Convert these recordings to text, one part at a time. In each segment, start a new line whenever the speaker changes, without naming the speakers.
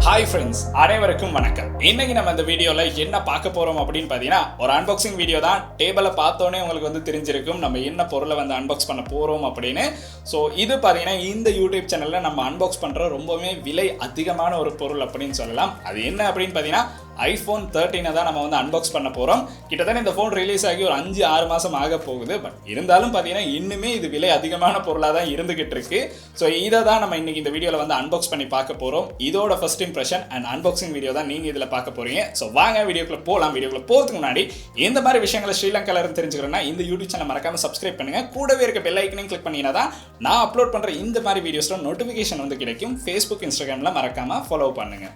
Hi friends, அனைவருக்கும் வணக்கம். இன்னைக்கு நம்ம இந்த வீடியோல என்ன பார்க்க போறோம் அப்படின்னு பாத்தீங்கன்னா ஒரு அன்பாக்சிங் வீடியோ தான். டேபிளை பார்த்தோன்னே உங்களுக்கு வந்து தெரிஞ்சிருக்கும் நம்ம என்ன பொருளை வந்து அன்பாக்ஸ் பண்ண போறோம் அப்படின்னு. ஸோ இது பாத்தீங்கன்னா இந்த யூடியூப் சேனல்ல நம்ம அன்பாக்ஸ் பண்ற ரொம்பவே விலை அதிகமான ஒரு பொருள் அப்படின்னு சொல்லலாம். அது என்ன அப்படின்னு பாத்தீங்கன்னா iPhone 13 தான் நம்ம வந்து அன்பாக்ஸ் பண்ண போறோம். கிட்டத்தட்ட இந்த ஃபோன் ரிலீஸ் ஆகி ஒரு 5-6 மாசம் ஆக போகுது. பட் இருந்தாலும் பாத்தீங்கன்னா இன்னுமே இது விலை அதிகமான பொருளாக தான் இருந்துகிட்டு இருக்கு. ஸோ இதை தான் நம்ம இன்னைக்கு இந்த வீடியோல வந்து அன்பாக்ஸ் பண்ணி பார்க்க போறோம். இதோட first impression and unboxing video தான் நீங்க இதுல பார்க்க போறீங்க. ஸோ வாங்க வீடியோக்குள்ள போகலாம். வீடியோக்குள்ள போறதுக்கு முன்னாடி இந்த மாதிரி விஷயங்களை ஸ்ரீலங்கால இருந்து தெரிஞ்சுக்கிறேன்னா இந்த யூடியூப் சேனல் மறக்காம சப்ஸ்கிரைப் பண்ணுங்க. கூடவே இருக்க பெல் ஐக்கனையும் கிளிக் பண்ணீங்கன்னா தான் நான் அப்லோட் பண்ற இந்த மாதிரி வீடியோஸ்ல நோட்டிபிகேஷன் வந்து கிடைக்கும். Facebook, Instagramல மறக்காம ஃபாலோ பண்ணுங்க.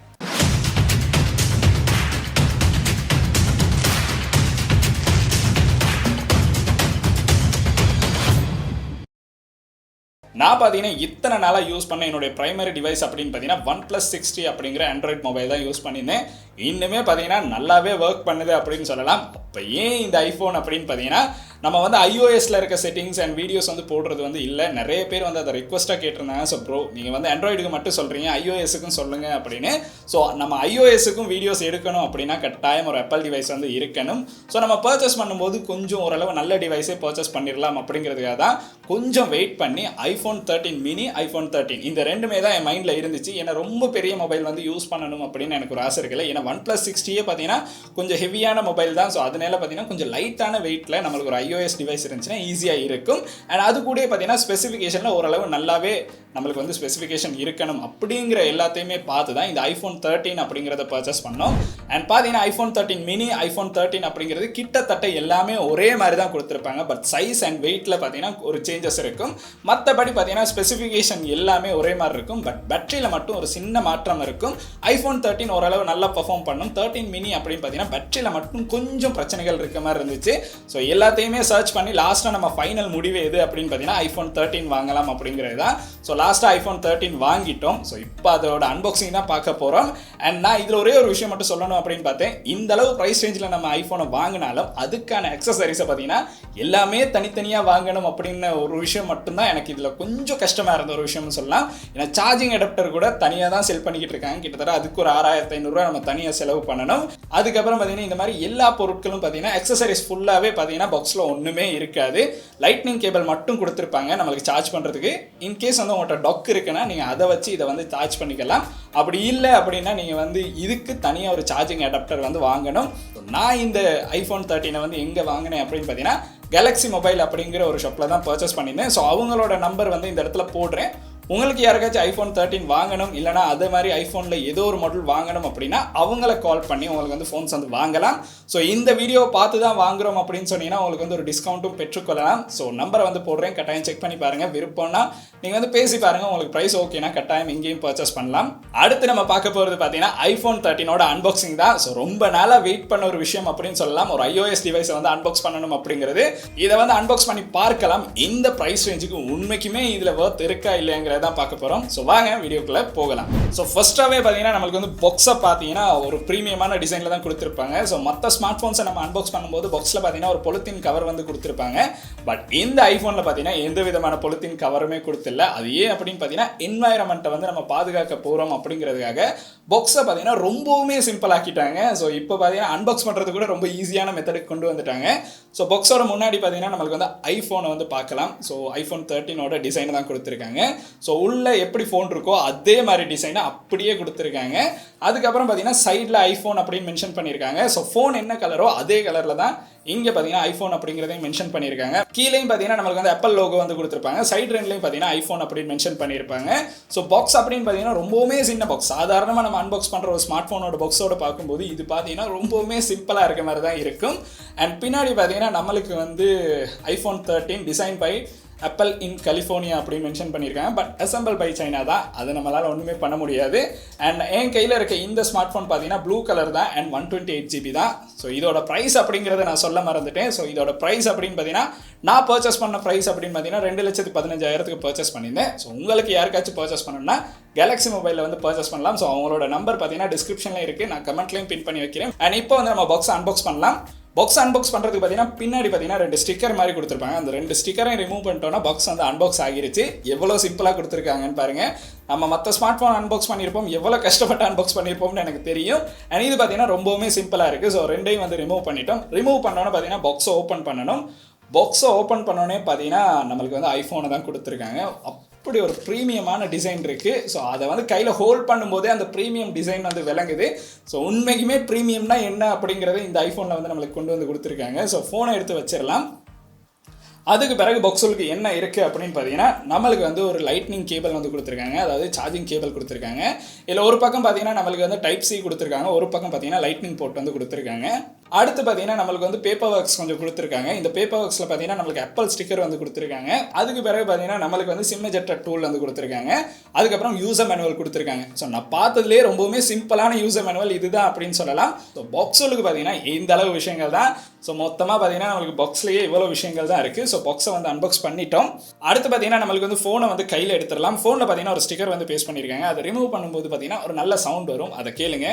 நான் பார்த்தீங்கன்னா இத்தனை நாளாக யூஸ் பண்ண என்னுடைய பிரைமரி டிவைஸ் அப்படின்னு பார்த்தீங்கன்னா OnePlus 60 அப்படிங்கிற ஆண்ட்ராய்ட் மொபைல் தான் யூஸ் பண்ணியிருந்தேன். இன்னுமே பார்த்தீங்கன்னா நல்லாவே ஒர்க் பண்ணுது அப்படின்னு சொல்லலாம். இப்போ ஏன் இந்த ஐஃபோன் அப்படின்னு பார்த்தீங்கன்னா நம்ம வந்து iOSல இருக்க செட்டிங்ஸ் அண்ட் வீடியோஸ் வந்து போடுறது வந்து இல்லை. நிறைய பேர் வந்து அதை ரிக்வஸ்ட்டாக கேட்டிருந்தாங்க. ஸோ ப்ரோ நீங்கள் வந்து ஆண்ட்ராய்டுக்கு மட்டும் சொல்கிறீங்க, iOSக்கும் சொல்லுங்க அப்படின்னு. ஸோ நம்ம iOSக்கும் வீடியோஸ் எடுக்கணும் அப்படின்னா கட்டாயம் ஒரு Apple டிவைஸ் வந்து இருக்கணும். ஸோ நம்ம பர்ச்சேஸ் பண்ணும்போது கொஞ்சம் ஓரளவு நல்ல டிவைஸே பர்ச்சேஸ் பண்ணிடலாம் அப்படிங்கிறதுக்காக தான் கொஞ்சம் வெயிட் பண்ணி iPhone 13 mini, iPhone 13 இந்த ரெண்டுமே தான் என் மைண்டில் இருந்துச்சு. ஏன்னா ரொம்ப பெரிய மொபைல் வந்து யூஸ் பண்ணணும் அப்படின்னு எனக்கு ஒரு ஆசை இருக்குல்ல. ஏன்னா OnePlus 60 பார்த்தீங்கன்னா கொஞ்சம் ஹெவியான மொபைல் தான். ஸோ அதனால பார்த்தீங்கன்னா கொஞ்சம் லைட்டான வெயிட்டில் நம்மளுக்கு ஒரு iOS டிவைஸ் இருந்துச்சுன்னா ஈஸியாக இருக்கும். அண்ட் அது கூட பார்த்தீங்கன்னா ஸ்பெசிஃபிகேஷனில் ஓரளவு நல்லாவே நம்மளுக்கு வந்து ஸ்பெசிஃபிகேஷன் இருக்கணும் அப்படிங்கிற எல்லாத்தையுமே பார்த்து தான் இந்த iPhone 13 அப்படிங்கிறத பர்ச்சேஸ் பண்ணோம். அண்ட் பார்த்தீங்கன்னா iPhone 13 mini, iPhone 13 அப்படிங்கிறது கிட்டத்தட்ட எல்லாமே ஒரே மாதிரி தான் கொடுத்துருப்பாங்க. பட் சைஸ் அண்ட் வெயிட்டில் பார்த்தீங்கன்னா ஒரு சேஞ்சஸ் இருக்கும். மற்றபடி பார்த்தீங்கன்னா ஸ்பெசிஃபிகேஷன் எல்லாமே ஒரே மாதிரி இருக்கும். பட் பேட்டரியில் மட்டும் ஒரு சின்ன மாற்றம் இருக்கும். iPhone 13 ஓரளவு நல்லா பர்ஃபார்ம் பண்ணும். 13 mini அப்படின்னு பார்த்தீங்கன்னா பேட்டரியில் மட்டும் கொஞ்சம் பிரச்சனைகள் இருக்க மாதிரி இருந்துச்சு. ஸோ எல்லாத்தையுமே சர்ச் பண்ணி லாஸ்ட்டாக நம்ம ஃபைனல் முடிவு எது அப்படின்னு பார்த்தீங்கன்னா iPhone 13 வாங்கலாம் அப்படிங்கிறது தான். ஸோ லாஸ்ட்டாக iPhone 13 வாங்கிட்டோம். ஸோ இப்போ அதோட அன்பாக்சிங் தான் பார்க்க போகிறோம். அண்ட் நான் இதில் ஒரே ஒரு விஷயம் மட்டும் சொல்லணும் அப்படின்னு பார்த்தேன். இந்த அளவு ப்ரைஸ் ரேஞ்சில் நம்ம ஐஃபோனை வாங்கினாலும் அதுக்கான அக்சசரிஸை பார்த்தீங்கன்னா எல்லாமே தனித்தனியாக வாங்கணும் அப்படின்னு ஒரு விஷயம் மட்டும்தான் எனக்கு இதில் கொஞ்சம் கஷ்டமாக இருந்த ஒரு விஷயம்னு சொல்லலாம். ஏன்னா சார்ஜிங் அடாப்டர் கூட தனியாக தான் செல் பண்ணிக்கிட்டு இருக்காங்க. கிட்டத்தட்ட அதுக்கு ஒரு 6500 நம்ம தனியாக செலவு பண்ணணும். அதுக்கப்புறம் பார்த்தீங்கன்னா இந்த மாதிரி எல்லா பொருட்களும் பார்த்தீங்கன்னா அக்சசரிஸ் ஃபுல்லாகவே பார்த்தீங்கன்னா பாக்ஸில் ஒன்றுமே இருக்காது. லைட்னிங் கேபிள் மட்டும் கொடுத்துருப்பாங்க நம்மளுக்கு சார்ஜ் பண்ணுறதுக்கு. இன்கேஸ் வந்து உங்கள்கிட்ட டொக் இருக்குன்னா நீங்கள் அதை வச்சு இதை வந்து சார்ஜ் பண்ணிக்கலாம். அப்படி இல்லை அப்படின்னா நீங்கள் வந்து இதுக்கு தனியாக ஒரு சார்ஜிங் அடாப்டர் வந்து வாங்கணும். நான் இந்த iPhone 13 வந்து எங்கே வாங்கினேன் அப்படின்னு பார்த்தீங்கன்னா கேலக்ஸி மொபைல் அப்படிங்கிற ஒரு ஷாப்பில் தான் பர்ச்சேஸ் பண்ணியிருந்தேன். ஸோ அவங்களோட நம்பர் வந்து இந்த இடத்துல போடுறேன். உங்களுக்கு யாருக்காச்சும் iPhone 13 வாங்கணும் இல்லைனா அதே மாதிரி ஐஃபோனில் ஏதோ ஒரு மாடல் வாங்கணும் அப்படின்னா அவங்கள கால் பண்ணி உங்களுக்கு வந்து ஃபோன்ஸ் வந்து வாங்கலாம். ஸோ இந்த வீடியோவை பார்த்து தான் வாங்குறோம் அப்படின்னு சொன்னீங்கன்னா உங்களுக்கு வந்து ஒரு டிஸ்கவுண்ட்டும் பெற்றுக்கொள்ளலாம். ஸோ நம்பரை வந்து போடுறேன், கட்டாயம் செக் பண்ணி பாருங்கள். விருப்பம்னா நீங்கள் வந்து பேசி பாருங்கள். உங்களுக்கு ப்ரைஸ் ஓகேனா கட்டாயம் இங்கேயும் பர்ச்சேஸ் பண்ணலாம். அடுத்து நம்ம பார்க்க போகிறது பார்த்தீங்கன்னா iPhone 13 அன்பாக்சிங் தான். ஸோ ரொம்ப நாளாக வெயிட் பண்ண ஒரு விஷயம் அப்படின்னு சொல்லலாம். ஒரு iOS டிவைஸை வந்து அன்பாக்ஸ் பண்ணணும் அப்படிங்கிறது. இதை வந்து அன்பாக்ஸ் பண்ணி பார்க்கலாம். இந்த ப்ரைஸ் ரேஞ்சுக்கு உண்மைக்குமே இதில் ஒர்த் இருக்கா இல்லைங்கிற தான் பார்க்க போறோம். சோ வாங்க வீடியோக்குள்ள போகலாம். சோ ஃபர்ஸ்டாவே பாத்தீங்கன்னா நமக்கு வந்து பாக்ஸை பாத்தீங்கன்னா ஒரு பிரீமியமான டிசைன்ல தான் கொடுத்திருப்பாங்க. சோ மற்ற ஸ்மார்ட் போன்ஸை நம்ம அன்பாக்ஸ் பண்ணும்போது பாக்ஸ்ல பாத்தீங்கன்னா ஒரு பொலித்தீன் கவர் வந்து கொடுத்திருப்பாங்க. பட் இந்த ஐபோன்ல பாத்தீங்கன்னா எந்த விதமான பொலித்தீன் கவருமே கொடுத்தில்ல. அது ஏன் அப்படின்னு பாத்தீங்கன்னா என்வாயரன்மெண்ட்டை வந்து நம்ம பாதுகாக்க போறோம் அப்படிங்கிறதுக்காக பாக்ஸை பாத்தீங்கன்னா ரொம்பவுமே சிம்பிள் ஆக்கிட்டாங்க. ஸோ இப்போ பாத்தீங்கன்னா அன்பாக்ஸ் பண்றது கூட ரொம்ப ஈஸியான மெத்தடுக்கு கொண்டு வந்துட்டாங்க. ஸோ பாக்ஸோட முன்னாடி பாத்தீங்கன்னா நம்மளுக்கு வந்து ஐபோனை வந்து பார்க்கலாம். ஸோ iPhone 13 டிசைன் தான் கொடுத்திருக்காங்க. ஸோ உள்ள எப்படி ஃபோன் இருக்கோ அதே மாதிரி டிசைனை அப்படியே கொடுத்துருக்காங்க. அதுக்கப்புறம் பார்த்தீங்கன்னா சைடில் ஐஃபோன் அப்படின்னு மென்ஷன் பண்ணியிருக்காங்க. ஸோ ஃபோன் என்ன கலரோ அதே கலரில் தான் இங்கே பார்த்தீங்கன்னா ஐஃபோன் அப்படிங்கிறதையும் மென்ஷன் பண்ணியிருக்காங்க. கீழேயும் பார்த்தீங்கன்னா நம்மளுக்கு வந்து Apple லோகோ வந்து கொடுத்துருப்பாங்க. சைட் ரெண்ட்லையும் பார்த்தீங்கன்னா ஐஃபோன் அப்படின்னு மென்ஷன் பண்ணியிருப்பாங்க. ஸோ பாக்ஸ் அப்படின்னு பார்த்தீங்கன்னா ரொம்பவுமே சின்ன பாக்ஸ். சாதாரணமாக நம்ம அன்பாக்ஸ் பண்ணுற ஒரு ஸ்மார்ட் ஃபோனோட பாக்ஸோட பார்க்கும்போது இது பார்த்தீங்கன்னா ரொம்பவுமே சிம்பிளாக இருக்க மாதிரி தான் இருக்கும். அண்ட் பின்னாடி பார்த்தீங்கன்னா நம்மளுக்கு வந்து iPhone 13 design by Apple in California அப்படின்னு மென்ஷன் பண்ணியிருக்காங்க. பட் அசம்பிள் பை சைனா தான். அது நம்மளால் ஒன்றுமே பண்ண முடியாது. அண்ட் என் கையில் இருக்க இந்த ஸ்மார்ட் ஃபோன் பார்த்தீங்கன்னா ப்ளூ கலர் தான் அண்ட் 128GB தான். ஸோ இதோட ப்ரைஸ் அப்படிங்கிறத நான் சொல்ல மறந்துட்டேன். ஸோ இதோட ப்ரைஸ் அப்படின்னு பார்த்தீங்கன்னா நான் பர்ச்சேஸ் பண்ண ப்ரைஸ் அப்படின்னு பார்த்தீங்கன்னா 2,15,000 பர்ச்சேஸ் பண்ணியிருந்தேன். ஸோ உங்களுக்கு யாருக்காச்சும் பர்ச்சேஸ் பண்ணணும்னா கேலக்ஸி மொபைலில் வந்து பர்ச்சேஸ் பண்ணலாம். ஸோ அவங்களோட நம்பர் பார்த்தீங்கன்னா டிஸ்கிரிப்ஷனில் இருக்குது, நான் கமெண்ட்லையும் பின் பண்ணி வைக்கிறேன். அண்ட் இப்போ வந்து நம்ம பாக்ஸ் அன்பாக்ஸ் பண்ணலாம். பாக்ஸ் அன்பாக்ஸ் பண்ணுறதுக்கு பார்த்தீங்கன்னா பின்னாடி பார்த்தீங்கன்னா 2 ஸ்டிக்கர் மாதிரி கொடுத்துருப்பாங்க. அந்த 2 ஸ்டிக்கரையும் ரிமூவ் பண்ணிட்டோன்னா பாக்ஸ் வந்து அன்பாக்ஸ் ஆகிருச்சு. எவ்வளோ சிம்பிளாக கொடுத்துருக்காங்கன்னு பாருங்கள். நம்ம மற்ற ஸ்மார்ட் ஃபோன் அன்பாக்ஸ் பண்ணியிருப்போம், எவ்வளோ கஷ்டப்பட்டு அன்பாக்ஸ் பண்ணியிருப்போம்னு எனக்கு தெரியும். அண்ட் இது பார்த்தீங்கன்னா ரொம்பவுமே சிம்பிளாக இருக்குது. ஸோ 2ஐயும் வந்து ரிமூவ் பண்ணிட்டோம். ரிமூவ் பண்ணோன்னே பார்த்தீங்கன்னா பாக்ஸை ஓப்பன் பண்ணணும். பாக்ஸை ஓப்பன் பண்ணோன்னே பார்த்தீங்கன்னா நம்மளுக்கு வந்து ஐஃபோனை தான் கொடுத்துருக்காங்க. அப்படி ஒரு ப்ரீமியமான டிசைன் இருக்குது. ஸோ அதை வந்து கையில் ஹோல்ட் பண்ணும்போதே அந்த ப்ரீமியம் டிசைன் வந்து விளங்குது. ஸோ உண்மைக்குமே ப்ரீமியம்னா என்ன அப்படிங்கிறது இந்த ஐஃபோனில் வந்து நம்மளுக்கு கொண்டு வந்து கொடுத்துருக்காங்க. ஸோ ஃபோனை எடுத்து வச்சிடலாம். அதுக்கு பிறகு பாக்ஸுக்கு என்ன இருக்குது அப்படின்னு பார்த்தீங்கன்னா நம்மளுக்கு வந்து ஒரு லைட்னிங் கேபிள் வந்து கொடுத்துருக்காங்க, அதாவது சார்ஜிங் கேபிள் கொடுத்துருக்காங்க. இதில் ஒரு பக்கம் பார்த்தீங்கன்னா நம்மளுக்கு வந்து டைப் சி கொடுத்துருக்காங்க, ஒரு பக்கம் பார்த்தீங்கன்னா லைட்னிங் போர்ட் வந்து கொடுத்துருக்காங்க. அடுத்து பார்த்தீங்கன்னா நம்மளுக்கு வந்து பேப்பர் ஒர்க்ஸ் கொஞ்சம் கொடுத்துருக்காங்க. இந்த பேப்பர் ஒர்க்ஸில் பார்த்தீங்கன்னா நம்மளுக்கு ஆப்பிள் ஸ்டிக்கர் வந்து கொடுத்துருக்காங்க. அதுக்கு பிறகு பார்த்தீங்கன்னா நம்மளுக்கு வந்து சிம் எஜெக்டர் டூல் வந்து கொடுத்துருக்காங்க. அதுக்கப்புறம் யூசர் மேனுவல் கொடுத்துருக்காங்க. ஸோ நான் பார்த்ததுலேயே ரொம்பவுமே சிம்பிளான யூசர் மேனுவல் இதுதான் அப்படின்னு சொல்லலாம். ஸோ பாக்ஸுக்கு பார்த்தீங்கன்னா இந்த அளவு விஷயங்கள் தான். ஸோ மொத்தமாக பார்த்தீங்கன்னா நம்மளுக்கு பாக்ஸ்லேயே இவ்வளோ விஷயங்கள் தான் இருக்குது. ஸோ பாக்ஸை வந்து அன்பாக்ஸ் பண்ணிட்டோம். அடுத்து பார்த்தீங்கன்னா நம்மளுக்கு வந்து ஃபோனை வந்து கையில் எடுத்துடலாம். ஃபோனில் பார்த்தீங்கன்னா ஒரு ஸ்டிக்கர் வந்து பேஸ்ட் பண்ணியிருக்காங்க. அதை ரிமூவ் பண்ணும்போது பார்த்தீங்கன்னா ஒரு நல்ல சவுண்ட் வரும், அதை கேளுங்க.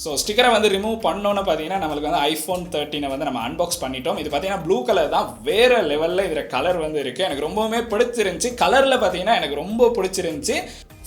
ஸோ ஸ்டிக்கரை வந்து ரிமூவ் பண்ணோன்னு பார்த்தீங்கன்னா நம்மளுக்கு வந்து iPhone 13 வந்து நம்ம அன்பாக்ஸ் பண்ணிட்டோம். இது பார்த்தீங்கன்னா ப்ளூ கலர் தான், வேறு லெவலில் இதில் கலர் வந்து இருக்குது. எனக்கு ரொம்பவுமே பிடிச்சிருந்துச்சி. கலரில் பார்த்தீங்கன்னா எனக்கு ரொம்ப பிடிச்சிருந்துச்சி.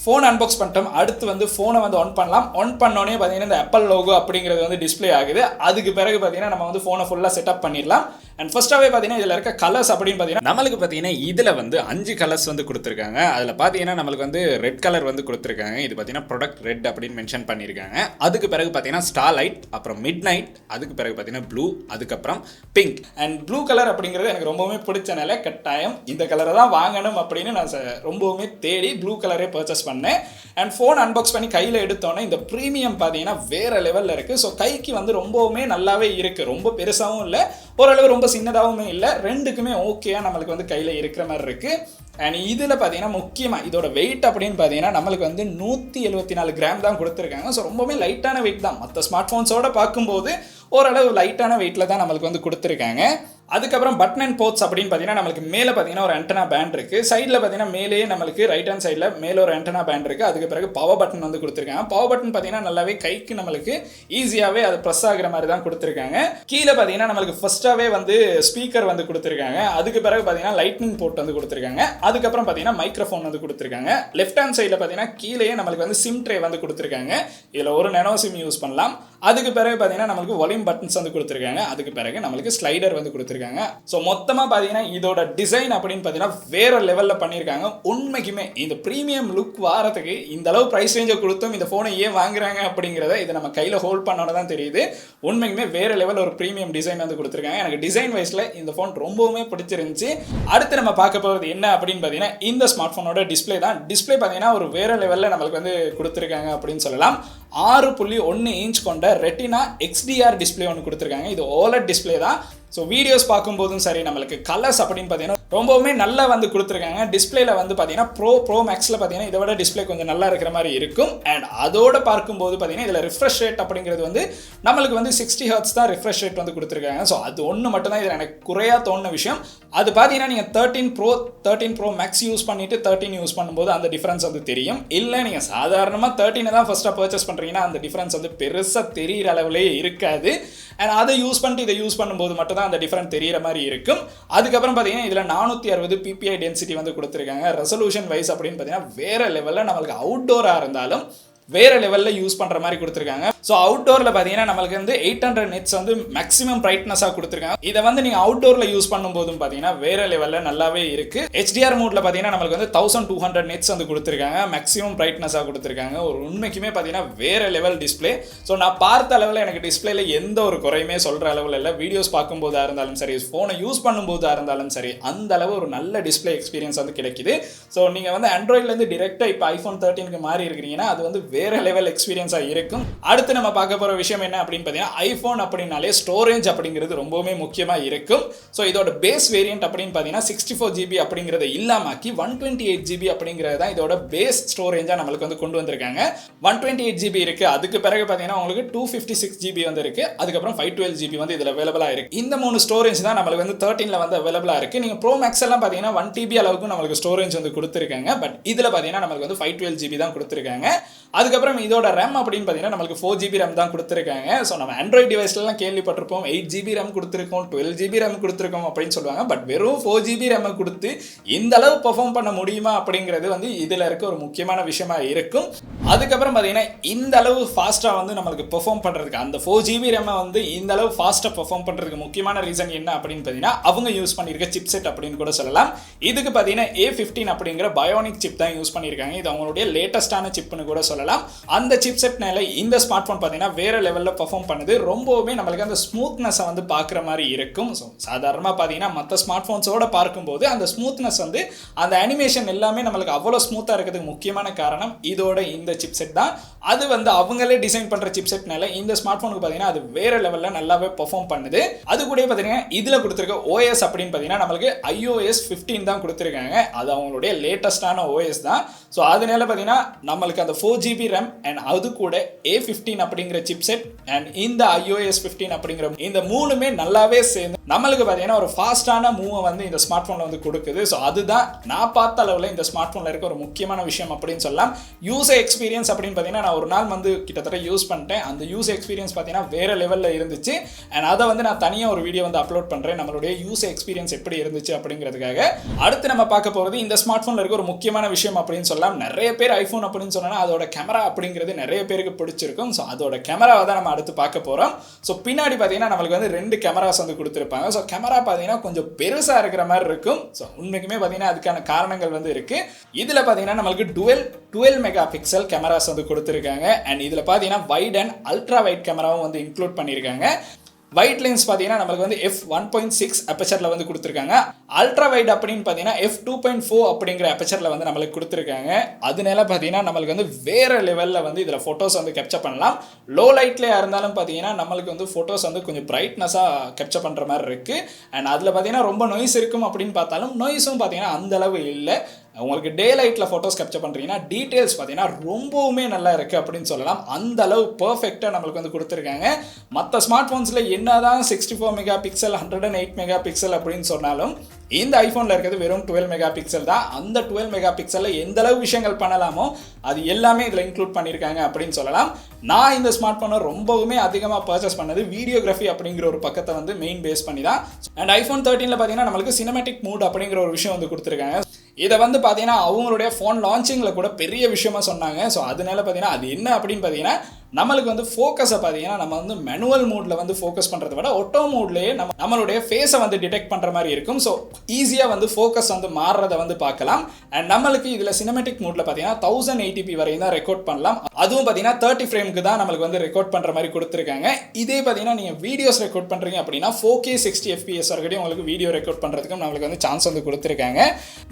ஃபோன் அன்பாக்ஸ் பண்ணிட்டோம். அடுத்து வந்து ஃபோனை வந்து ஆன் பண்ணலாம். ஆன் பண்ணோன்னே பார்த்தீங்கன்னா இந்த ஆப்பிள் லோகோ அப்படிங்கிறது வந்து டிஸ்பிளே ஆகுது. அதுக்கு பிறகு பார்த்தீங்கன்னா நம்ம வந்து ஃபோனை ஃபுல்லாக செட்டப் பண்ணிடலாம். அண்ட் ஃபர்ஸ்ட்டாகவே பார்த்தீங்கன்னா இதில் இருக்க கலர்ஸ் அப்படின்னு பார்த்தீங்கன்னா நம்மளுக்கு பார்த்தீங்கன்னா இதில் வந்து 5 கலர்ஸ் வந்து கொடுத்துருக்காங்க. அதில் பார்த்தீங்கன்னா நம்மளுக்கு வந்து ரெட் கலர் வந்து கொடுத்துருக்காங்க. இது பார்த்தீங்கன்னா ப்ராடக்ட் ரெட் அப்படின்னு மென்ஷன் பண்ணியிருக்காங்க. அதுக்கு பிறகு பார்த்தீங்கன்னா ஸ்டார்லைட், அப்புறம் மிட் நைட், அதுக்கு பிறகு பார்த்தீங்கன்னா ப்ளூ, அதுக்கப்புறம் பிங்க். அண்ட் ப்ளூ கலர் அப்படிங்கிறது எனக்கு ரொம்பவுமே பிடிச்சனால கட்டாயம் இந்த கலரை தான் வாங்கணும் அப்படின்னு நான் ரொம்பவுமே தேடி ப்ளூ கலரே பர்ச்சேஸ் பண்ணேன். அண்ட் ஃபோன் அன்பாக்ஸ் பண்ணி கையில் எடுத்தோன்னே இந்த ப்ரீமியம் பார்த்தீங்கன்னா வேறு லெவலில் இருக்குது. ஸோ கைக்கு வந்து ரொம்பவுமே நல்லாவே இருக்குது. ரொம்ப பெருசாகவும் இல்லை, ஓரளவு ரொம்ப சின்னதாகவுமே இல்லை, ரெண்டுக்குமே ஓகேயாக நம்மளுக்கு வந்து கையில் இருக்கிற மாதிரி இருக்குது. அண்ட் இதில் பார்த்தீங்கன்னா முக்கியமாக இதோட வெயிட் அப்படின்னு பார்த்தீங்கன்னா நம்மளுக்கு வந்து 174 கிராம் தான் கொடுத்துருக்காங்க. ஸோ ரொம்பவே லைட்டான வெயிட் தான். மற்ற ஸ்மார்ட் ஃபோன்ஸோடு பார்க்கும்போது ஓரளவு லைட்டான வெயிட்டில் தான் நம்மளுக்கு வந்து கொடுத்துருக்காங்க. அதுக்கப்புறம் பட்டன் அண்ட் போர்ட்ஸ் அப்படின்னு பார்த்தீங்கன்னா நம்மளுக்கு மேலே பார்த்தீங்கன்னா ஒரு ஆண்டனா பேண்ட் இருக்குது. சைடில் பார்த்தீங்கன்னா மேலேயே நம்மளுக்கு ரைட் ஹேண்ட் சைடில் மேலே ஒரு ஆண்டனா பேண்ட் இருக்குது. அதுக்கு பிறகு பவர் பட்டன் வந்து கொடுத்துருக்காங்க. பவர் பட்டன் பார்த்தீங்கன்னா நல்லாவே கைக்கு நம்மளுக்கு ஈஸியாகவே அது ப்ரெஸ் ஆகிற மாதிரி தான் கொடுத்துருக்காங்க. கீழே பார்த்தீங்கன்னா நம்மளுக்கு ஃபர்ஸ்ட்டாகவே வந்து ஸ்பீக்கர் வந்து கொடுத்துருக்காங்க. அதுக்கு பிறகு பார்த்தீங்கன்னா லைட்னிங் போர்ட் வந்து கொடுத்துருக்காங்க. அதுக்கப்புறம் பார்த்தீங்கன்னா மைக்ரோஃபோன் வந்து கொடுத்துருக்காங்க. லெஃப்ட் ஹேண்ட் சைடில் பார்த்தீங்கன்னா கீழேயே நம்மளுக்கு வந்து சிம் ட்ரே வந்து கொடுத்துருக்காங்க. இதில் ஒரு நேனோ சிம் யூஸ் பண்ணலாம். அதுக்கு பிறகு பார்த்தீங்கன்னா நம்மளுக்கு வால்யூம் பட்டன்ஸ் வந்து கொடுத்துருக்காங்க. அதுக்கு பிறகு நம்மளுக்கு ஸ்லைடர் வந்து கொடுத்துருக்காங்க. ஸோ மொத்தமாக பார்த்தீங்கன்னா இதோட டிசைன் அப்படின்னு பார்த்தீங்கன்னா வேற லெவலில் பண்ணியிருக்காங்க. உண்மைக்குமே இந்த ப்ரீமியம் லுக் வாரத்துக்கு இந்த அளவு ப்ரைஸ் ரேஞ்சை கொடுத்தும் இந்த ஃபோனை ஏன் வாங்குறாங்க அப்படிங்கிறத இதை நம்ம கையில் ஹோல்ட் பண்ணோன்னு தான் தெரியுது. உண்மைக்குமே வேற லெவலில் ஒரு ப்ரீமியம் டிசைன் வந்து கொடுத்துருக்காங்க. எனக்கு டிசைன் வைஸில் இந்த ஃபோன் ரொம்பவுமே பிடிச்சிருந்துச்சு. அடுத்து நம்ம பார்க்க போகிறது என்ன அப்படின்னு பார்த்தீங்கன்னா இந்த ஸ்மார்ட் ஃபோனோட டிஸ்பிளே தான். டிஸ்பிளே பார்த்தீங்கன்னா ஒரு வேற லெவலில் நம்மளுக்கு வந்து கொடுத்துருக்காங்க அப்படின்னு சொல்லலாம். 6.1 இன்ச் கொண்ட ரெட்டினா XDR டிஸ்பிளே ஒன்று கொடுத்துருக்காங்க. இது OLED டிஸ்பிளே தான். ஸோ வீடியோஸ் பார்க்கும்போதும் சரி, நம்மளுக்கு கலர்ஸ் அப்படின்னு பார்த்தீங்கன்னா ரொம்பவுமே நல்லா வந்து கொடுத்துருக்காங்க. டிஸ்பிளேல வந்து பார்த்தீங்கன்னா ப்ரோ மேக்ஸில் பார்த்தீங்கன்னா இதை விட டிஸ்பிளே கொஞ்சம் நல்லா இருக்கிற மாதிரி இருக்கும். அண்ட் அதோட பார்க்கும்போது பார்த்தீங்கன்னா இதில் ரிஃப்ரெஷ் ரேட் அப்படிங்கிறது வந்து நம்மளுக்கு வந்து 60 ஹெர்ட்ஸ் தான் ரிஃப்ரெஷ் ரேட் வந்து கொடுத்துருக்காங்க. ஸோ அது ஒன்று மட்டும் தான் இதில் எனக்கு குறையாக தோணுன விஷயம். அது பார்த்தீங்கன்னா நீங்கள் 13 ப்ரோ மேக்ஸ் யூஸ் பண்ணிவிட்டு 13 யூஸ் பண்ணும்போது அந்த டிஃப்ரென்ஸ் வந்து தெரியும். இல்லை நீங்கள் சாதாரணமாக 13 தான் ஃபஸ்ட்டாக பர்ச்சேஸ் பண்ணுறீங்கன்னா அந்த டிஃப்ரென்ஸ் வந்து பெருசாக தெரிகிற அளவுலேயே இருக்காது. அண்ட் அதை யூஸ் பண்ணிட்டு இதை யூஸ் பண்ணும்போது மட்டும் தான் அந்த டிஃபரன்ஸ் தெரிகிற மாதிரி இருக்கும். அதுக்கப்புறம் பார்த்தீங்கன்னா இதில் 460 ppi டென்சிட்டி வந்து கொடுத்துருக்காங்க. ரெசல்யூஷன் வைஸ் அப்படின்னு பார்த்தீங்கன்னா வேற லெவலில் நம்மளுக்கு அவுட்டோராக இருந்தாலும் வேற லெவலில் யூஸ் பண்ணுற மாதிரி கொடுத்துருக்காங்க. ஸோ அவுட்டோரில் பார்த்தீங்கன்னா நம்மளுக்கு வந்து 800 nits வந்து மேக்ஸிமம் பிரைட்னஸாக கொடுத்துருக்காங்க. இதை வந்து நீங்கள் அவுட்டோரில் யூஸ் பண்ணும்போதும் பார்த்தீங்கன்னா வேற லெவலில் நல்லாவே இருக்குது. HDR மோடில் பார்த்தீங்கன்னா நம்மளுக்கு வந்து 1200 nits வந்து கொடுத்துருக்காங்க. மேக்ஸிமம் பிரைட்னஸாக கொடுத்துருக்காங்க. ஒரு உண்மைக்குமே பார்த்தீங்கன்னா வேற லெவல் டிஸ்பிளே. ஸோ நான் பார்த்த அளவில் எனக்கு டிஸ்பிளேல எந்த ஒரு குறையுமே சொல்கிற அளவில் இல்லை. வீடியோஸ் பார்க்கும்போதாக இருந்தாலும் சரி, ஃபோனை யூஸ் பண்ணும்போதாக இருந்தாலும் சரி, அந்த அளவு ஒரு நல்ல டிஸ்பிளே எக்ஸ்பீரியன்ஸ் வந்து கிடைக்குது. ஸோ நீங்கள் வந்து ஆண்ட்ராய்ட்லேருந்து டிரெக்டாக இப்போ iPhone 13க்கு மாறி இருக்கிறீங்கன்னா அது வந்து வேற லெவல் எக்ஸ்பீரியன்ஸாக இருக்கும். அடுத்து நம்ம பார்க்க போகிற விஷயம் என்ன அப்படின்னு பார்த்தீங்கன்னா, ஐஃபோன் அப்படின்னாலே ஸ்டோரேஜ் அப்படிங்கிறது ரொம்பவுமே முக்கியமாக இருக்கும். ஸோ இதோட பேஸ் வேரியன்ட் அப்படின்னு பார்த்தீங்கன்னா 64GB அப்படிங்கிறத இல்லாமக்கி 128GB அப்படிங்கிறது தான் இதோட பேஸ் ஸ்டோரேஜாக நம்மளுக்கு வந்து கொண்டு வந்திருக்காங்க. 128GB இருக்குது. அதுக்கு பிறகு பார்த்தீங்கன்னா உங்களுக்கு 256GB வந்து இருக்குது. அதுக்கப்புறம் 512GB வந்து இதில் அவைலபிளாக இருக்குது. இந்த 3 ஸ்டோரேஜ் தான் நம்மளுக்கு வந்து 13ல் வந்து அவைலபிளாக இருக்குது. நீங்கள் ப்ரோ மேக்ஸ் எல்லாம் பார்த்தீங்கன்னா 1TB அளவுக்கு நம்மளுக்கு ஸ்டோரேஜ் வந்து கொடுத்துருக்காங்க. பட் இதில் பார்த்தீங்கன்னா நம்மளுக்கு வந்து 512GB தான் கொடுத்துருக்காங்க. அதுக்கப்புறம் இதோட RAM அப்படின்னு பார்த்தீங்கன்னா நம்மளுக்கு 4GB RAM தான் கொடுத்துருக்காங்க. ஸோ நம்ம ஆண்ட்ராய்ட் டிவைஸ்லாம் கேள்விப்பட்டிருப்போம் 8GB RAM கொடுத்துருக்கோம், 12GB RAM கொடுத்துருக்கோம் அப்படின்னு சொல்லுவாங்க. பட் வெறும் 4GB RAM கொடுத்து இந்த அளவு பெர்ஃபார்ம் பண்ண முடியுமா அப்படிங்கிறது வந்து இதில் இருக்க ஒரு முக்கியமான விஷயமா இருக்கும். அதுக்கப்புறம் பார்த்தீங்கன்னா இந்த அளவு ஃபாஸ்ட்டாக வந்து நம்மளுக்கு பெர்ஃபார்ம் பண்ணுறதுக்கு அந்த 4GB RAM வந்து இந்த அளவு ஃபாஸ்ட்டாக பெர்ஃபார்ம் பண்ணுறதுக்கு முக்கியமான ரீசன் என்ன அப்படின்னு பார்த்தீங்கன்னா அவங்க யூஸ் பண்ணியிருக்க சிப் செட் அப்படின்னு கூட சொல்லலாம். இதுக்கு பார்த்தீங்கன்னா A15 அப்படிங்கிற பயோனிக் சிப் தான் யூஸ் பண்ணியிருக்காங்க. இது அவங்களுடைய லேட்டஸ்டான சிப்னு கூட சொல்லலாம். அந்த சிப் செட்னால இந்த ஸ்மார்ட் போன் பார்த்தீங்கன்னா வேற லெவலில் பெர்ஃபார்ம் பண்ணுது. ரொம்பவுமே நம்மளுக்கு அந்த ஸ்மூத்னஸை வந்து பார்க்குற மாதிரி இருக்கும். ஸோ சாதாரணமாக பார்த்தீங்கன்னா மற்ற ஸ்மார்ட் ஃபோன்ஸோட பார்க்கும்போது அந்த ஸ்மூத்னஸ் வந்து அந்த அனிமேஷன் எல்லாமே நம்மளுக்கு அவ்வளோ ஸ்மூத்தாக இருக்கிறதுக்கு முக்கியமான காரணம் இதோட இந்த சிப் செட் தான். அது வந்து அவங்களே டிசைன் பண்ணுற சிப் செட்னால இந்த ஸ்மார்ட் ஃபோனுக்கு பார்த்தீங்கன்னா அது வேற லெவலில் நல்லாவே பெர்ஃபார்ம் பண்ணுது. அது கூட பார்த்தீங்கன்னா இதில் கொடுத்துருக்க OS அப்படின்னு பார்த்தீங்கன்னா நம்மளுக்கு iOS 15 தான் கொடுத்துருக்காங்க. அது அவங்களுடைய லேட்டஸ்டான OS தான். ஸோ அதனால பார்த்தீங்கன்னா நம்மளுக்கு அந்த 4GB RAM அண்ட் அது கூட A15 அப்படிங்கிற சிப் செட் அண்ட் இந்த iOS 15 அப்படிங்கிற இந்த மூணுமே நல்லாவே சேர்ந்து நம்மளுக்கு பார்த்தீங்கன்னா ஒரு ஃபாஸ்டான மூவை வந்து இந்த ஸ்மார்ட் ஃபோனில் வந்து கொடுக்குது. ஸோ அதுதான் நான் பார்த்த அளவில் இந்த ஸ்மார்ட் ஃபோனில் இருக்க ஒரு முக்கியமான விஷயம் அப்படின்னு சொல்லலாம். யூசர் எக்ஸ்பீரியன்ஸ் அப்படின்னு பார்த்தீங்கன்னா நான் ஒரு நாள் வந்து கிட்டத்தட்ட யூஸ் பண்ணிட்டேன். அந்த யூசர் எக்ஸ்பீரியன்ஸ் பார்த்தீங்கன்னா வேற லெவலில் இருந்துச்சு. அண்ட் அதை வந்து நான் தனியாக ஒரு வீடியோ வந்து அப்லோட் பண்ணுறேன் நம்மளுடைய யூசர் எக்ஸ்பீரியன்ஸ் எப்படி இருந்துச்சு அப்படிங்கிறதுக்காக. அடுத்து நம்ம பார்க்க போகிறது இந்த ஸ்மார்ட் ஃபோனில் இருக்க ஒரு முக்கியமான விஷயம் அப்படின்னு சொல்லலாம். நிறைய பேர் ஐஃபோன் அப்படின்னு சொன்னால் அதோட கேமரா அப்படிங்கிறது நிறைய பேருக்கு பிடிச்சிருக்கும். ஸோ அதோட கேமராவை தான் நம்ம அடுத்து பார்க்க போகிறோம். ஸோ பின்னாடி பார்த்தீங்கன்னா நம்மளுக்கு வந்து 2 கேமராஸ் வந்து கொடுத்துருப்பாங்க. ஸோ கேமரா பார்த்தீங்கன்னா கொஞ்சம் பெருசாக இருக்கிற மாதிரி இருக்கும். ஸோ உண்மைக்குமே பார்த்தீங்கன்னா அதுக்கான காரணங்கள் வந்து இருக்குது. இதில் பார்த்தீங்கன்னா நம்மளுக்கு 12 மெகா பிக்சல் கேமராஸ் வந்து கொடுத்துருக்காங்க. அண்ட் இதில் பார்த்தீங்கன்னா வைட் அண்ட் அல்ட்ரா வைட் கேமராவும் வந்து இன்க்ளூட் பண்ணியிருக்காங்க. வைட் லென்ஸ் பார்த்தீங்கன்னா நம்மளுக்கு வந்து f1.6 அப்பச்சரில் வந்து கொடுத்துருக்காங்க. அல்ட்ரா வைட் அப்படின்னு பார்த்தீங்கன்னா f2.4 அப்படிங்கிற அப்பச்சரில் வந்து நம்மளுக்கு கொடுத்துருக்காங்க. அதனால பார்த்தீங்கன்னா நம்மளுக்கு வந்து வேறு லெவலில் வந்து இதில் ஃபோட்டோஸ் வந்து கேப்சர் பண்ணலாம். லோ லைட்லேயே இருந்தாலும் பார்த்தீங்கன்னா நம்மளுக்கு வந்து ஃபோட்டோஸ் வந்து கொஞ்சம் பிரைட்னஸாக கேப்சர் பண்ணுற மாதிரி இருக்குது. அண்ட் அதில் பார்த்தீங்கன்னா ரொம்ப நாய்ஸ் இருக்கும் அப்படின்னு பார்த்தாலும் நாய்ஸும் பார்த்தீங்கன்னா அந்தளவு இல்லை. உங்களுக்கு டே லைட்டில் ஃபோட்டோஸ் கேப்சர் பண்ணுறீங்கன்னா டீட்டெயில்ஸ் பார்த்தீங்கன்னா ரொம்பவுமே நல்லா இருக்குது அப்படின்னு சொல்லலாம். அந்த அளவு பர்ஃபெக்டாக நம்மளுக்கு வந்து கொடுத்துருக்காங்க. மற்ற ஸ்மார்ட் ஃபோன்ஸில் என்னதான் 64 மெகா பிக்சல் 108 மெகா பிக்சல் அப்படின்னு சொன்னாலும் இந்த ஐஃபோனில் இருக்கிறது வெறும் 12 மெகா பிக்சல் தான். அந்த 12 மெகா பிக்சலில் எந்த அளவு விஷயங்கள் பண்ணலாமோ அது எல்லாமே இதில் இன்க்ளூட் பண்ணியிருக்காங்க அப்படின்னு சொல்லலாம். நான் இந்த ஸ்மார்ட் ஃபோனை ரொம்பவுமே அதிகமாக பர்ச்சேஸ் பண்ணது வீடியோகிராஃபி அப்படிங்கிற ஒரு பக்கத்தை வந்து மெயின் பேஸ் பண்ணி தான். அண்ட் iPhone 13ல் பார்த்தீங்கன்னா நம்மளுக்கு சினிமேட்டிக் மூட் அப்படிங்கிற ஒரு விஷயம் வந்து கொடுத்துருக்காங்க. இதை வந்து பார்த்தீங்கன்னா அவங்களுடைய ஃபோன் லான்ச்சிங்கில் கூட பெரிய விஷயமா சொன்னாங்க. ஸோ அதனால பார்த்தீங்கன்னா அது என்ன அப்படின்னு பார்த்தீங்கன்னா நம்மளுக்கு வந்து ஃபோக்கஸை பார்த்தீங்கன்னா நம்ம வந்து மேனுவல் மூடில் வந்து ஃபோக்கஸ் பண்ணுறதை விட ஒட்டோ மூட்லேயே நம்மளுடைய ஃபேஸை வந்து டிடெக்ட் பண்ணுற மாதிரி இருக்கும். ஸோ ஈஸியாக வந்து ஃபோக்கஸ் வந்து மாறுறதை வந்து பார்க்கலாம். அண்ட் நம்மளுக்கு இதில் சினிமேட்டிக் மூடில் பார்த்தீங்கன்னா 1080p வரையும் தான் ரெக்கார்ட் பண்ணலாம். அதுவும் பார்த்தீங்கன்னா 30 ஃப்ரேமுக்கு தான் நம்மளுக்கு வந்து ரெக்கார்ட் பண்ணுற மாதிரி கொடுத்துருக்காங்க. இதே பார்த்தீங்கன்னா நீங்கள் வீடியோஸ் ரெக்கார்ட் பண்ணுறீங்க அப்படின்னா 4K 60 FPS வரைக்கும் உங்களுக்கு வீடியோ ரெக்கார்ட் பண்ணுறதுக்கும் நம்மளுக்கு வந்து சான்ஸ் வந்து கொடுத்துருக்காங்க.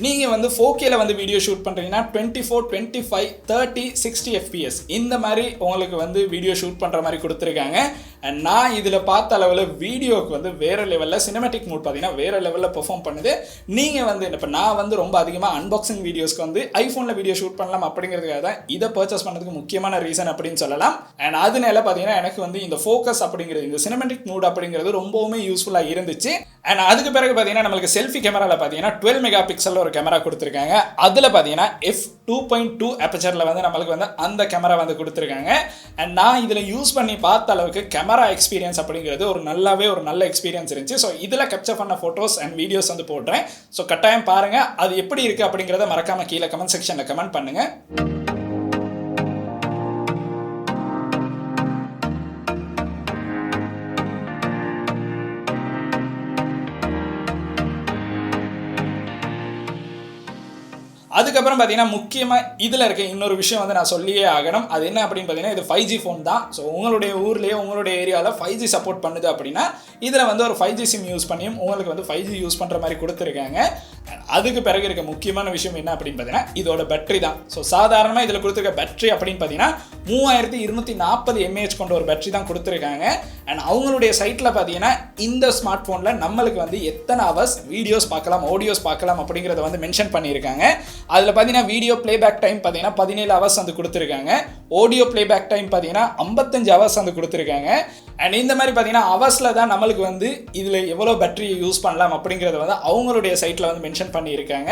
நீங்கள் வந்து 4Kல வந்து வீடியோ ஷூட் பண்ணுறீங்கன்னா 24, 25, 30, 60 FPS இந்த மாதிரி உங்களுக்கு வந்து வீடியோ ஷூட் பண்ணுற மாதிரி கொடுத்துருக்காங்க. அண்ட் நான் இதில் பார்த்த அளவில் வீடியோக்கு வந்து வேறு லெவலில் சினிமேட்டிக் மூட் பார்த்தீங்கன்னா வேறு லெவலில் பெர்ஃபார்ம் பண்ணுது. நீங்கள் வந்து இப்போ நான் வந்து ரொம்ப அதிகமாக அன்பாக்சிங் வீடியோஸ்க்கு வந்து ஐஃபோனில் வீடியோ ஷூட் பண்ணலாம் அப்படிங்கிறதுக்காக தான் இதை பர்ச்சேஸ் பண்ணதுக்கு முக்கியமான ரீசன் அப்படின்னு சொல்லலாம். அண்ட் அதனால பார்த்தீங்கன்னா எனக்கு வந்து இந்த ஃபோக்கஸ் அப்படிங்கிறது இந்த சினிமேட்டிக் மூட் அப்படிங்கிறது ரொம்பவுமே யூஸ்ஃபுல்லாக இருந்துச்சு. அண்ட் அதுக்கு பிறகு பார்த்தீங்கன்னா நம்மளுக்கு செல்ஃபி கேமராவில் பார்த்தீங்கன்னா 12 மெகா பிக்சலில் ஒரு கேமரா கொடுத்துருக்காங்க. அதில் பார்த்தீங்கன்னா f2.2 அப்பச்சரில் வந்து நம்மளுக்கு வந்து அந்த கேமரா வந்து கொடுத்துருக்காங்க. அண்ட் நான் இதில் யூஸ் பண்ணி பார்த்த அளவுக்கு கேமரா எக்ஸ்பீரியன்ஸ் அப்படிங்கிறது ஒரு நல்ல எக்ஸ்பீரியன்ஸ் இருந்துச்சு. ஸோ இதில் கேப்சர் பண்ண ஃபோட்டோஸ் அண்ட் வீடியோஸ் வந்து போடுறேன். ஸோ கட்டாயம் பாருங்கள். அது எப்படி இருக்குது அப்படிங்கிறத மறக்காமல் கீழே கமெண்ட் செக்ஷனில் கமெண்ட் பண்ணுங்கள். அதுக்கப்புறம் பார்த்தீங்கன்னா முக்கியமாக இதில் இருக்க இன்னொரு விஷயம் வந்து நான் சொல்லியே ஆகணும். அது என்ன அப்படின்னு பார்த்தீங்கன்னா இது 5G ஃபோன் தான். ஸோ உங்களுடைய ஊர்லேயே உங்களுடைய ஏரியாவில் 5G சப்போர்ட் பண்ணுது அப்படின்னா இதில் வந்து ஒரு 5G சிம் யூஸ் பண்ணியும் உங்களுக்கு வந்து 5G யூஸ் பண்ணுற மாதிரி கொடுத்துருக்காங்க. அதுக்கு பிறகு இருக்க முக்கியமான விஷயம் என்ன அப்படின்னு பார்த்தீங்கன்னா இதோட பேட்டரி தான். ஸோ சாதாரணமாக இதில் கொடுத்துருக்க பேட்டரி அப்படின்னு பார்த்தீங்கன்னா 3240 mAh கொண்ட ஒரு பேட்டரி தான் கொடுத்துருக்காங்க. அண்ட் அவங்களுடைய சைட்டில் பார்த்தீங்கன்னா இந்த ஸ்மார்ட் ஃபோனில் நம்மளுக்கு வந்து எத்தனை ஹவர்ஸ் வீடியோஸ் பார்க்கலாம், ஆடியோஸ் பார்க்கலாம் அப்படிங்கிறத வந்து மென்ஷன் பண்ணியிருக்காங்க. அதில் பார்த்தீங்கன்னா வீடியோ பிளேபேக் டைம் பார்த்தீங்கன்னா 17 ஹவர்ஸ் வந்து கொடுத்துருக்காங்க. ஆடியோ பிளேபேக் டைம் பார்த்தீங்கன்னா 55 ஹவர்ஸ் வந்து கொடுத்துருக்காங்க. அண்ட் இந்த மாதிரி பார்த்தீங்கன்னா ஹவர்ஸில் தான் நம்மளுக்கு வந்து இதில் எவ்வளோ பேட்டரி யூஸ் பண்ணலாம் அப்படிங்கிறத வந்து அவங்களுடைய சைட்டில் வந்து மென்ஷன் பண்ணியிருக்காங்க.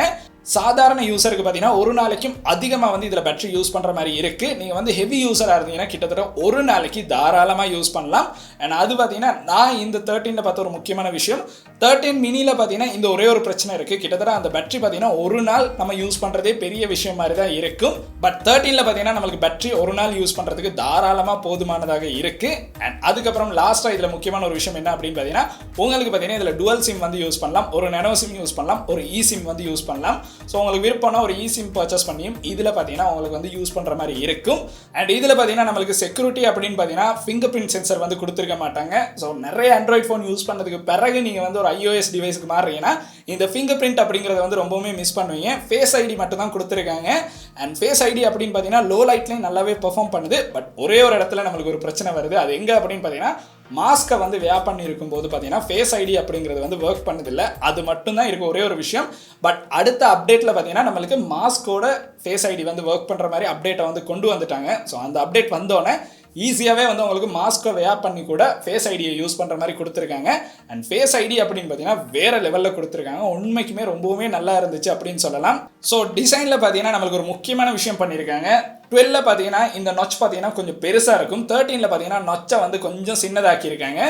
சாதாரண யூசருக்கு பார்த்தீங்கன்னா ஒரு நாளைக்கும் அதிகமாக வந்து இதில் பேட்டரி யூஸ் பண்ணுற மாதிரி இருக்குது. நீங்கள் வந்து ஹெவி யூஸராக இருந்தீங்கன்னா கிட்டத்தட்ட ஒரு நாளைக்கு தாராளமாக யூஸ் பண்ணலாம். அண்ட் அது பார்த்தீங்கன்னா நான் இந்த 13 பார்த்த ஒரு முக்கியமான விஷயம், 13 மினியில் பார்த்தீங்கன்னா இந்த ஒரே ஒரு பிரச்சனை இருக்குது. கிட்டத்தட்ட அந்த பேட்டரி பார்த்தீங்கன்னா ஒரு நாள் நம்ம யூஸ் பண்ணுறதே பெரிய விஷயம் மாதிரி தான் இருக்கும். பட் 13 பார்த்தீங்கன்னா நம்மளுக்கு பேட்டரி ஒரு நாள் யூஸ் பண்ணுறதுக்கு தாராளமாக போதுமானதாக இருக்குது. அண்ட் அதுக்கப்புறம் லாஸ்ட்டாக இதில் முக்கியமான ஒரு விஷயம் என்ன அப்படின்னு பார்த்தீங்கன்னா உங்களுக்கு பார்த்தீங்கன்னா இதில் டுவல் சிம் வந்து யூஸ் பண்ணலாம், ஒரு நேனோ சிம் யூஸ் பண்ணலாம், ஒரு இ சிம் வந்து யூஸ் பண்ணலாம். ஸோ உங்களுக்கு விருப்பம்னா ஒரு இசிம் பர்ச்சேஸ் பண்ணியும் இதில் பார்த்தீங்கன்னா உங்களுக்கு வந்து யூஸ் பண்ணுற மாதிரி இருக்கும். அண்ட் இதில் பார்த்தீங்கன்னா நம்மளுக்கு செக்யூரிட்டி அப்படின்னு பார்த்தீங்கன்னா ஃபிங்கர் பிரிண்ட் சென்சர் வந்து கொடுத்துருக்க மாட்டாங்க. ஸோ நிறைய ஆண்ட்ராய்ட் ஃபோன் யூஸ் பண்ணதுக்கு பிறகு நீங்கள் வந்து ஒரு iOS டிவைஸுக்கு மாறுறீங்கன்னா இந்த ஃபிங்கர் பிரிண்ட் அப்படிங்கிறத வந்து ரொம்பவுமே மிஸ் பண்ணுவீங்க. ஃபேஸ் ஐடி மட்டும் தான் கொடுத்துருக்காங்க. அண்ட் ஃபேஸ் ஐடி அப்படின்னு பார்த்தீங்கன்னா லோ லைட்லேயும் நல்லாவே பெர்ஃபார்ம் பண்ணுது. பட் ஒரே ஒரு இடத்துல நம்மளுக்கு ஒரு பிரச்சனை வருது. அது எங்கே அப்படின்னு பார்த்தீங்கன்னா மாஸ்கை வந்து வேர் பண்ணி இருக்கும்போது பார்த்தீங்கன்னா ஃபேஸ் ஐடி அப்படிங்கிறது வந்து ஒர்க் பண்ணதில்லை. அது மட்டும்தான் இருக்குது ஒரே ஒரு விஷயம். பட் அடுத்த அப்டேட்டில் பார்த்தீங்கன்னா நம்மளுக்கு மாஸ்கோட ஃபேஸ் ஐடி வந்து ஒர்க் பண்ணுற மாதிரி அப்டேட்டை வந்து கொண்டு வந்துட்டாங்க. ஸோ அந்த அப்டேட் வந்தோடனே ஈஸியாகவே வந்து உங்களுக்கு மாஸ்கை வேர் பண்ணி கூட ஃபேஸ் ஐடியை யூஸ் பண்ணுற மாதிரி கொடுத்துருக்காங்க. அண்ட் ஃபேஸ் ஐடி அப்படின்னு பார்த்தீங்கன்னா வேறு லெவலில் கொடுத்துருக்காங்க. உண்மைக்குமே ரொம்பவுமே நல்லா இருந்துச்சு அப்படின்னு சொல்லலாம். ஸோ டிசைனில் பார்த்தீங்கன்னா நம்மளுக்கு ஒரு முக்கியமான விஷயம் பண்ணியிருக்காங்க. 12 பார்த்தீங்கன்னா இந்த நொச் பார்த்தீங்கன்னா கொஞ்சம் பெருசாக இருக்கும். 13 பார்த்தீங்கன்னா நொச்சை வந்து கொஞ்சம் சின்னதாக்கியிருக்காங்க.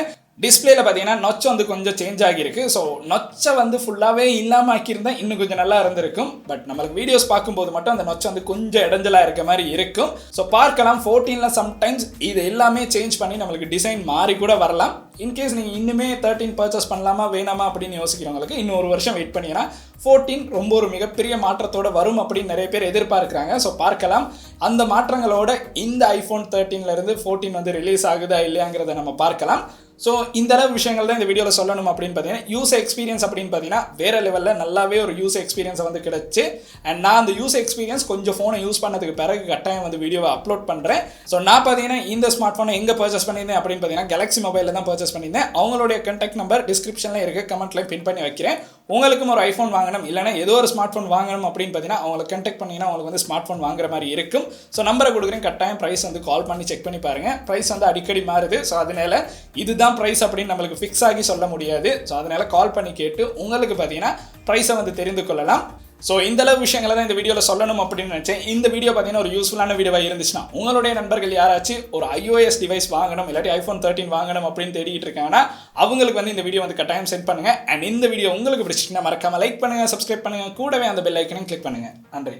டிஸ்பிளேல பார்த்தீங்கன்னா நொச் வந்து கொஞ்சம் சேஞ்ச் ஆகியிருக்கு. ஸோ நொச்சை வந்து ஃபுல்லாகவே இல்லாமல் ஆக்கியிருந்தா இன்னும் கொஞ்சம் நல்லா இருந்திருக்கும். பட் நம்மளுக்கு வீடியோஸ் பார்க்கும்போது மட்டும் அந்த நொச்சை வந்து கொஞ்சம் இடைஞ்சலாக இருக்க மாதிரி இருக்கும். ஸோ பார்க்கலாம் 14ல் சம்டைம்ஸ் இது எல்லாமே சேஞ்ச் பண்ணி நம்மளுக்கு டிசைன் மாறி கூட வரலாம். இன்கேஸ் நீங்கள் இன்னுமே 13 பர்ச்சேஸ் பண்ணலாமா வேணாமா அப்படின்னு யோசிக்கிறவங்களுக்கு இன்னும் ஒரு வருஷம் வெயிட் பண்ணிங்கன்னா 14 ரொம்ப ஒரு மிகப்பெரிய மாற்றத்தோடு வரும் அப்படின்னு நிறைய பேர் எதிர்பார்க்குறாங்க. ஸோ பார்க்கலாம் அந்த மாற்றங்களோட இந்த iPhone 13லேருந்து 14 வந்து ரிலீஸ் ஆகுதா இல்லையாங்கிறத நம்ம பார்க்கலாம். ஸோ இந்த அளவு விஷயங்கள் தான் இந்த வீடியோவில் சொல்லணும் அப்படின்னு பார்த்தீங்கன்னா யூசர் எக்ஸ்பீரியன்ஸ் அப்படின்னு பார்த்தீங்கன்னா வேறு லெவலில் நல்லாவே ஒரு யூசர் எக்ஸ்பீரியன்ஸை வந்து கிடச்சி. அண்ட் நான் அந்த யூசர் எக்ஸ்பீரியன்ஸ் கொஞ்சம் ஃபோனை யூஸ் பண்ணதுக்கு பிறகு கட்டாயம் வந்து வீடியோவை அப்லோட் பண்ணுறேன். ஸோ நான் பார்த்தீங்கன்னா இந்த ஸ்மார்ட் ஃபோனை எங்கே பர்ச்சேஸ் பண்ணியிருந்தேன் அப்படின்னு பார்த்தீங்கன்னா Galaxy மொபைலில் தான் பர்ச்சேஸ் பண்ணியிருந்தேன். அவங்களுடைய கான்டாக்ட் நம்பர் டிஸ்கிரிப்ஷனில் இருக்குது, கமெண்ட்லையும் பின் பண்ணி வைக்கிறேன். உங்களுக்கும் ஒரு iPhone வாங்கணும் இல்லைனா ஏதோ ஒரு ஸ்மார்ட் ஃபோன் வாங்கணும் அப்படின்னு பார்த்தீங்கன்னா அவங்களை கான்டாக்ட் பண்ணிங்கன்னா அவங்களுக்கு வந்து ஸ்மார்ட் ஃபோன் வாங்குற மாதிரி இருக்கும். ஸோ நம்பரை கொடுக்குறேன், கட்டாயம் ப்ரைஸ் வந்து கால் பண்ணி செக் பண்ணி பாருங்கள். ப்ரைஸ் வந்து அடிக்கடி மாறுது. ஸோ அதனால இதுதான் ப்ரைஸ் அப்படின்னு நம்மளுக்கு ஃபிக்ஸ் ஆகி சொல்ல முடியாது. ஸோ அதனால கால் பண்ணி கேட்டு உங்களுக்கு பார்த்தீங்கன்னா ப்ரைஸை வந்து தெரிந்து கொள்ளலாம். ஸோ இந்த அளவு விஷயங்களை தான் இந்த வீடியோவில் சொல்லணும் அப்படின்னு நினச்சேன். இந்த வீடியோ பார்த்தீங்கன்னா ஒரு யூஸ்ஃபுல்லான வீடியோவாக இருந்துச்சுன்னா உங்களுடைய நண்பர்கள் யாராச்சும் ஒரு iOS டிவைஸ் வாங்கணும் இல்லாட்டி iPhone 13 வாங்கணும் அப்படின்னு தேடிட்டு இருக்காங்கன்னா அவங்களுக்கு வந்து இந்த வீடியோ வந்து கட்டாயம் சென்ட் பண்ணுங்கள். அண்ட் இந்த வீடியோ உங்களுக்கு பிடிச்சிட்டுனா மறக்காமல் லைக் பண்ணுங்கள், சப்ஸ்கிரைப் பண்ணுங்கள், கூடவே அந்த பெல் ஐக்கனையும் கிளிக் பண்ணுங்கள். நன்றி.